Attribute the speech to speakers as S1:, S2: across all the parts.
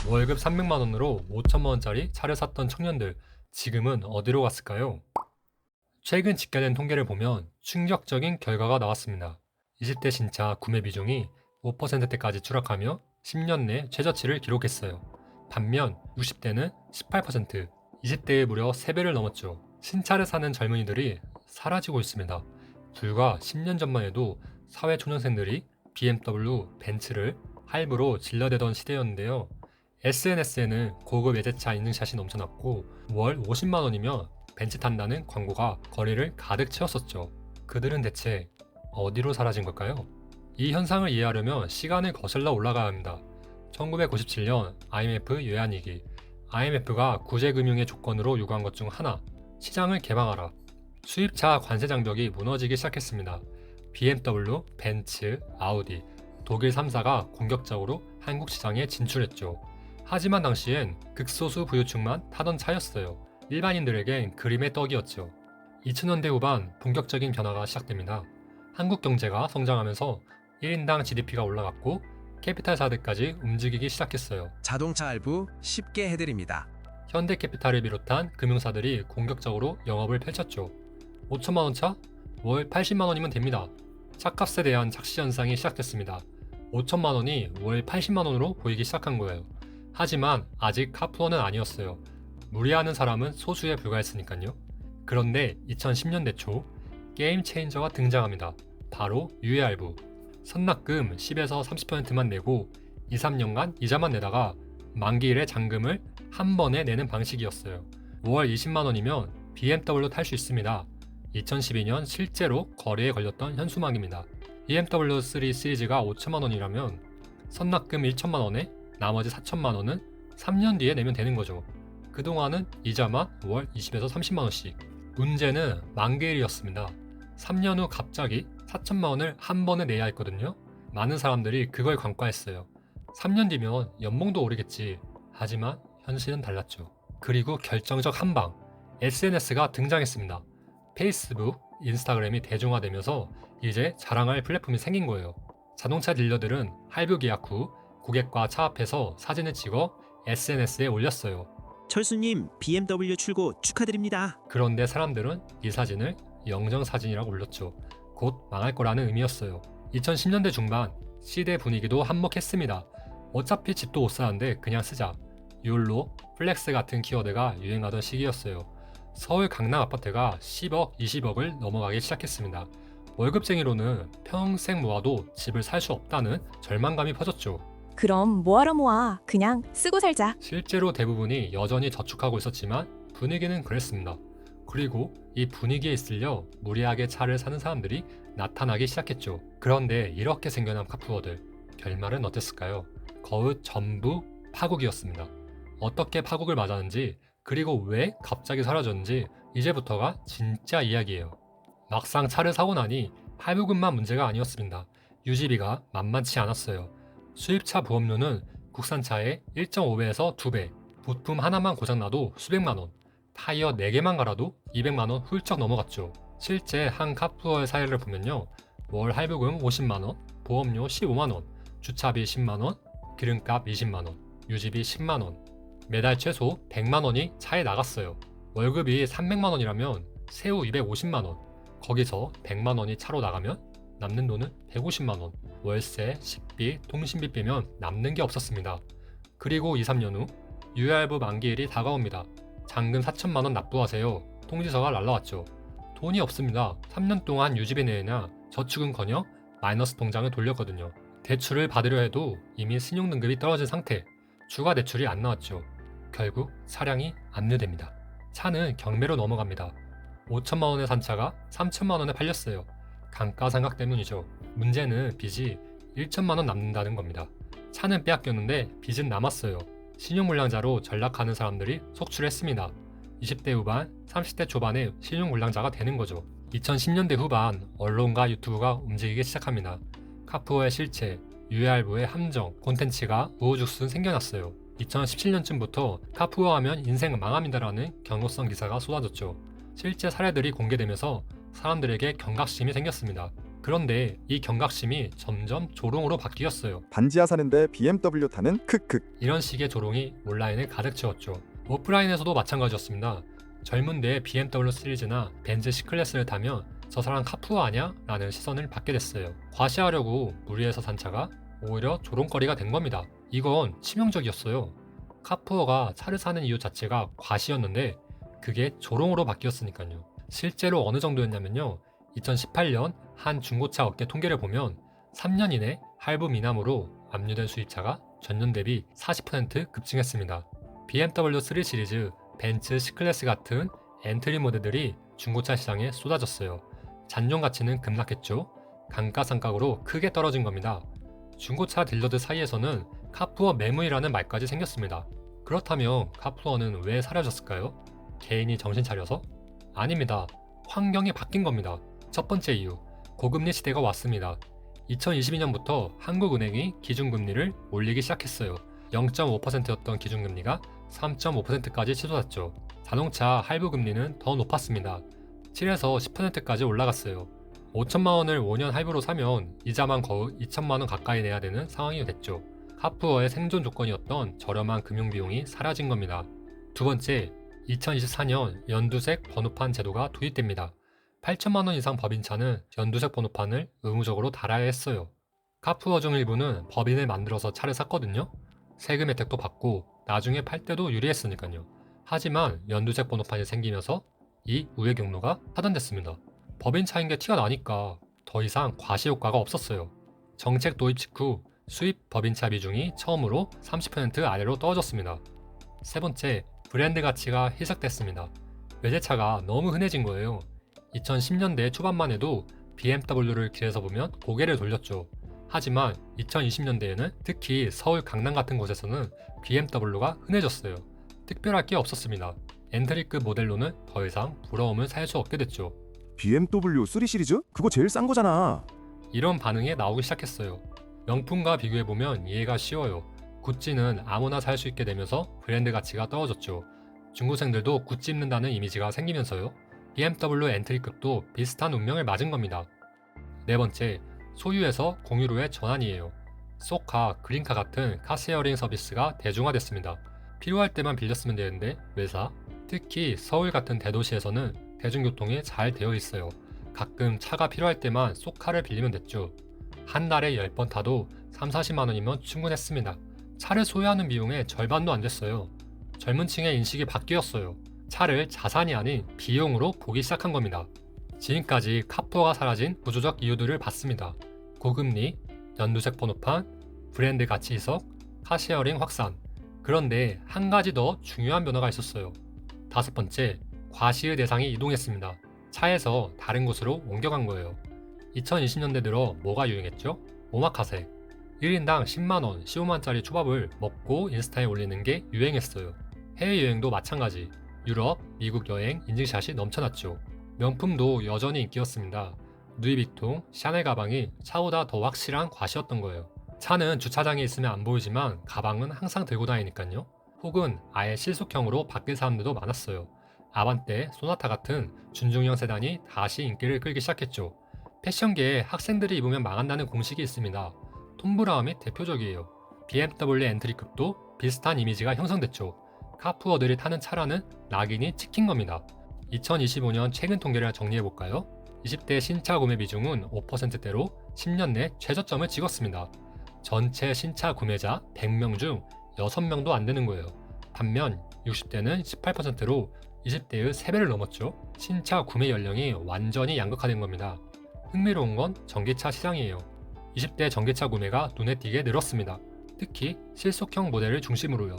S1: 월급 300만 원으로 5천만 원짜리 차를 샀던 청년들, 지금은 어디로 갔을까요? 최근 집계된 통계를 보면 충격적인 결과가 나왔습니다. 20대 신차 구매 비중이 5%대까지 추락하며 10년 내 최저치를 기록했어요. 반면 60대는 18%, 20대의 무려 3배를 넘었죠. 신차를 사는 젊은이들이 사라지고 있습니다. 불과 10년 전만 해도 사회초년생들이 BMW, 벤츠를 할부로 질러대던 시대였는데요. SNS에는 고급 외제차 인증샷이 넘쳐났고 월 50만 원이면 벤츠 탄다는 광고가 거리를 가득 채웠었죠. 그들은 대체 어디로 사라진 걸까요? 이 현상을 이해하려면 시간을 거슬러 올라가야 합니다. 1997년 IMF 외환위기. IMF가 구제금융의 조건으로 요구한 것 중 하나, 시장을 개방하라. 수입차 관세 장벽이 무너지기 시작했습니다. BMW, 벤츠, 아우디, 독일 3사가 공격적으로 한국 시장에 진출했죠. 하지만 당시엔 극소수 부유층만 타던 차였어요. 일반인들에겐 그림의 떡이었죠. 2000년대 후반 본격적인 변화가 시작됩니다. 한국 경제가 성장하면서 1인당 GDP가 올라갔고 캐피탈사들까지 움직이기 시작했어요.
S2: 자동차 할부 쉽게 해드립니다.
S1: 현대캐피탈을 비롯한 금융사들이 공격적으로 영업을 펼쳤죠. 5천만 원 차? 월 80만 원이면 됩니다. 차값에 대한 착시 현상이 시작됐습니다. 5천만 원이 월 80만 원으로 보이기 시작한 거예요. 하지만 아직 카푸어는 아니었어요. 무리하는 사람은 소수에 불과했으니까요. 그런데 2010년대 초 게임 체인저가 등장합니다. 바로 유해할부. 선납금 10에서 30%만 내고 2, 3년간 이자만 내다가 만기일에 잔금을 한 번에 내는 방식이었어요. 월 20만 원이면 BMW 탈 수 있습니다. 2012년 실제로 거래에 걸렸던 현수막입니다. BMW 3 시리즈가 5천만 원이라면 선납금 1천만 원에 나머지 4천만 원은 3년 뒤에 내면 되는 거죠. 그동안은 이자만 월 20에서 30만 원씩. 문제는 만기일이었습니다. 3년 후 갑자기 4천만 원을 한 번에 내야 했거든요. 많은 사람들이 그걸 간과했어요. 3년 뒤면 연봉도 오르겠지. 하지만 현실은 달랐죠. 그리고 결정적 한방, SNS가 등장했습니다. 페이스북, 인스타그램이 대중화되면서 이제 자랑할 플랫폼이 생긴 거예요. 자동차 딜러들은 할부 계약 후 고객과 차 앞에서 사진을 찍어 SNS에 올렸어요.
S3: 철수님, BMW 출고 축하드립니다.
S1: 그런데 사람들은 이 사진을 영정사진이라고 올렸죠. 곧 망할 거라는 의미였어요. 2010년대 중반 시대 분위기도 한몫했습니다. 어차피 집도 못 사는데 그냥 쓰자. 욜로, 플렉스 같은 키워드가 유행하던 시기였어요. 서울 강남 아파트가 10억, 20억을 넘어가기 시작했습니다. 월급쟁이로는 평생 모아도 집을 살 수 없다는 절망감이 퍼졌죠.
S4: 그럼 뭐하러 모아? 그냥 쓰고 살자.
S1: 실제로 대부분이 여전히 저축하고 있었지만 분위기는 그랬습니다. 그리고 이 분위기에 있으려 무리하게 차를 사는 사람들이 나타나기 시작했죠. 그런데 이렇게 생겨난 카푸어들, 결말은 어땠을까요? 거의 전부 파국이었습니다. 어떻게 파국을 맞았는지, 그리고 왜 갑자기 사라졌는지 이제부터가 진짜 이야기예요. 막상 차를 사고 나니 할부금만 문제가 아니었습니다. 유지비가 만만치 않았어요. 수입차 보험료는 국산차의 1.5배에서 2배, 부품 하나만 고장나도 수백만 원, 타이어 4개만 갈아도 200만 원 훌쩍 넘어갔죠. 실제 한 카푸어의 사례를 보면요. 월 할부금 50만 원, 보험료 15만 원, 주차비 10만 원, 기름값 20만 원, 유지비 10만 원, 매달 최소 100만 원이 차에 나갔어요. 월급이 300만 원이라면 세후 250만 원, 거기서 100만 원이 차로 나가면 남는 돈은 150만 원, 월세, 식비, 통신비 빼면 남는 게 없었습니다. 그리고 2, 3년 후 유효할부 만기일이 다가옵니다. 잔금 4천만 원 납부하세요. 통지서가 날라왔죠. 돈이 없습니다. 3년 동안 유지비 내냐 저축은커녕 마이너스 통장을 돌렸거든요. 대출을 받으려 해도 이미 신용등급이 떨어진 상태. 추가 대출이 안 나왔죠. 결국 차량이 압류됩니다. 차는 경매로 넘어갑니다. 5천만 원에 산 차가 3천만 원에 팔렸어요. 감가상각 때문이죠. 문제는 빚이 1천만 원 남는다는 겁니다. 차는 빼앗겼는데 빚은 남았어요. 신용불량자로 전락하는 사람들이 속출했습니다. 20대 후반, 30대 초반에 신용불량자가 되는 거죠. 2010년대 후반 언론과 유튜브가 움직이기 시작합니다. 카푸어의 실체, 유해할부의 함정, 콘텐츠가 우후죽순 생겨났어요. 2017년쯤부터 카푸어 하면 인생 망합니다라는 경고성 기사가 쏟아졌죠. 실제 사례들이 공개되면서 사람들에게 경각심이 생겼습니다. 그런데 이 경각심이 점점 조롱으로 바뀌었어요.
S5: 반지하 사는데 BMW 타는 크크.
S1: 이런 식의 조롱이 온라인을 가득 채웠죠. 오프라인에서도 마찬가지였습니다. 젊은데 BMW 시리즈나 벤츠 C클래스를 타면 저 사람 카푸어 아냐? 라는 시선을 받게 됐어요. 과시하려고 무리해서 산 차가 오히려 조롱거리가 된 겁니다. 이건 치명적이었어요. 카푸어가 차를 사는 이유 자체가 과시였는데 그게 조롱으로 바뀌었으니까요. 실제로 어느 정도였냐면요. 2018년 한 중고차 업계 통계를 보면 3년 이내 할부 미남으로 압류된 수입차가 전년 대비 40% 급증했습니다. BMW 3 시리즈, 벤츠 C클래스 같은 엔트리 모델들이 중고차 시장에 쏟아졌어요. 잔존 가치는 급락했죠. 감가상각으로 크게 떨어진 겁니다. 중고차 딜러들 사이에서는 카푸어 매무이라는 말까지 생겼습니다. 그렇다면 카푸어는 왜 사라졌을까요? 개인이 정신 차려서? 아닙니다. 환경이 바뀐 겁니다. 첫 번째 이유, 고금리 시대가 왔습니다. 2022년부터 한국은행이 기준금리를 올리기 시작했어요. 0.5%였던 기준금리가 3.5%까지 치솟았죠. 자동차 할부금리는 더 높았습니다. 7에서 10%까지 올라갔어요. 5천만 원을 5년 할부로 사면 이자만 거의 2천만 원 가까이 내야 되는 상황이 됐죠. 카푸어의 생존 조건이었던 저렴한 금융비용이 사라진 겁니다. 두 번째, 2024년 연두색 번호판 제도가 도입됩니다. 8천만 원 이상 법인차는 연두색 번호판을 의무적으로 달아야 했어요. 카푸어 중 일부는 법인을 만들어서 차를 샀거든요. 세금 혜택도 받고 나중에 팔 때도 유리했으니까요. 하지만 연두색 번호판이 생기면서 이 우회 경로가 차단됐습니다. 법인차인 게 티가 나니까 더 이상 과시 효과가 없었어요. 정책 도입 직후 수입 법인차 비중이 처음으로 30% 아래로 떨어졌습니다. 세 번째, 브랜드 가치가 희석됐습니다. 외제차가 너무 흔해진 거예요. 2010년대 초반만 해도 BMW를 길에서 보면 고개를 돌렸죠. 하지만 2020년대에는 특히 서울 강남 같은 곳에서는 BMW가 흔해졌어요. 특별할 게 없었습니다. 엔트리급 모델로는 더 이상 부러움을 살 수 없게 됐죠.
S5: BMW 3 시리즈? 그거 제일 싼 거잖아.
S1: 이런 반응이 나오기 시작했어요. 명품과 비교해보면 이해가 쉬워요. 구찌는 아무나 살 수 있게 되면서 브랜드 가치가 떨어졌죠. 중고생들도 구찌 입는다는 이미지가 생기면서요. BMW 엔트리급도 비슷한 운명을 맞은 겁니다. 네 번째, 소유에서 공유로의 전환이에요. 쏘카, 그린카 같은 카쉐어링 서비스가 대중화됐습니다. 필요할 때만 빌렸으면 되는데 왜 사? 특히 서울 같은 대도시에서는 대중교통이 잘 되어 있어요. 가끔 차가 필요할 때만 쏘카를 빌리면 됐죠. 한 달에 10번 타도 3-40만 원이면 충분했습니다. 차를 소유하는 비용의 절반도 안 됐어요. 젊은 층의 인식이 바뀌었어요. 차를 자산이 아닌 비용으로 보기 시작한 겁니다. 지금까지 카푸어가 사라진 구조적 이유들을 봤습니다. 고금리, 연두색 번호판, 브랜드 가치 희석, 카쉐어링 확산. 그런데 한 가지 더 중요한 변화가 있었어요. 다섯 번째, 과시의 대상이 이동했습니다. 차에서 다른 곳으로 옮겨간 거예요. 2020년대 들어 뭐가 유행했죠? 오마카세. 1인당 10만원, 15만짜리 초밥을 먹고 인스타에 올리는 게 유행했어요. 해외여행도 마찬가지. 유럽, 미국 여행 인증샷이 넘쳐났죠. 명품도 여전히 인기였습니다. 누이비통, 샤넬 가방이 차보다 더 확실한 과시였던 거예요. 차는 주차장에 있으면 안 보이지만 가방은 항상 들고 다니니까요. 혹은 아예 실속형으로 바뀐 사람들도 많았어요. 아반떼, 소나타 같은 준중형 세단이 다시 인기를 끌기 시작했죠. 패션계에 학생들이 입으면 망한다는 공식이 있습니다. 톰 브라움이 대표적이에요. BMW 엔트리급도 비슷한 이미지가 형성됐죠. 카푸어들이 타는 차라는 낙인이 찍힌 겁니다. 2025년 최근 통계를 정리해볼까요? 20대 신차 구매 비중은 5%대로 10년 내 최저점을 찍었습니다. 전체 신차 구매자 100명 중 6명도 안 되는 거예요. 반면 60대는 18%로 20대의 3배를 넘었죠. 신차 구매 연령이 완전히 양극화된 겁니다. 흥미로운 건 전기차 시장이에요. 20대 전기차 구매가 눈에 띄게 늘었습니다. 특히 실속형 모델을 중심으로요.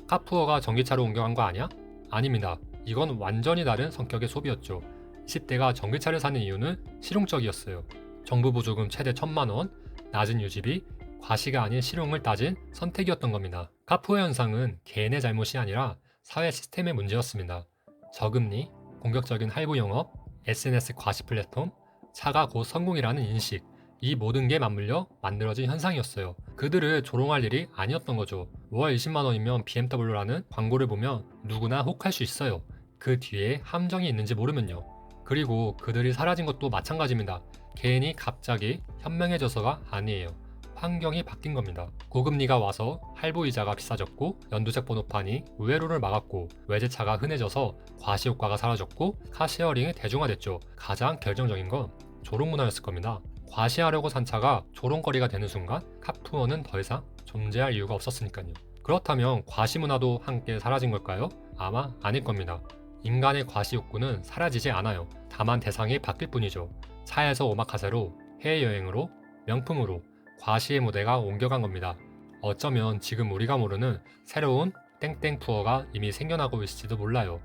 S1: 카푸어가 전기차로 옮겨간 거 아니야? 아닙니다. 이건 완전히 다른 성격의 소비였죠. 20대가 전기차를 사는 이유는 실용적이었어요. 정부 보조금 최대 1,000만 원, 낮은 유지비, 과시가 아닌 실용을 따진 선택이었던 겁니다. 카푸어 현상은 개인의 잘못이 아니라 사회 시스템의 문제였습니다. 저금리, 공격적인 할부 영업, SNS 과시 플랫폼, 차가 곧 성공이라는 인식, 이 모든 게 맞물려 만들어진 현상이었어요. 그들을 조롱할 일이 아니었던 거죠. 월 20만 원이면 BMW라는 광고를 보면 누구나 혹할 수 있어요. 그 뒤에 함정이 있는지 모르면요. 그리고 그들이 사라진 것도 마찬가지입니다. 개인이 갑자기 현명해져서가 아니에요. 환경이 바뀐 겁니다. 고금리가 와서 할부이자가 비싸졌고 연두색 번호판이 우회로를 막았고 외제차가 흔해져서 과시효과가 사라졌고 카시어링이 대중화됐죠. 가장 결정적인 건 조롱문화였을 겁니다. 과시하려고 산 차가 조롱거리가 되는 순간 카푸어는 더 이상 존재할 이유가 없었으니까요. 그렇다면 과시문화도 함께 사라진 걸까요? 아마 아닐 겁니다. 인간의 과시 욕구는 사라지지 않아요. 다만 대상이 바뀔 뿐이죠. 차에서 오마카세로, 해외여행으로, 명품으로 과시의 무대가 옮겨간 겁니다. 어쩌면 지금 우리가 모르는 새로운 땡땡 푸어가 이미 생겨나고 있을지도 몰라요.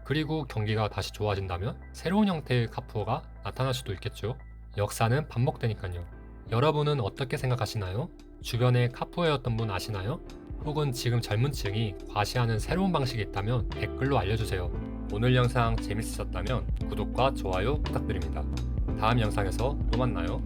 S1: 그리고 경기가 다시 좋아진다면 새로운 형태의 카푸어가 나타날 수도 있겠죠. 역사는 반복되니까요. 여러분은 어떻게 생각하시나요? 주변에 카푸어였던 분 아시나요? 혹은 지금 젊은 층이 과시하는 새로운 방식이 있다면 댓글로 알려주세요. 오늘 영상 재밌으셨다면 구독과 좋아요 부탁드립니다. 다음 영상에서 또 만나요.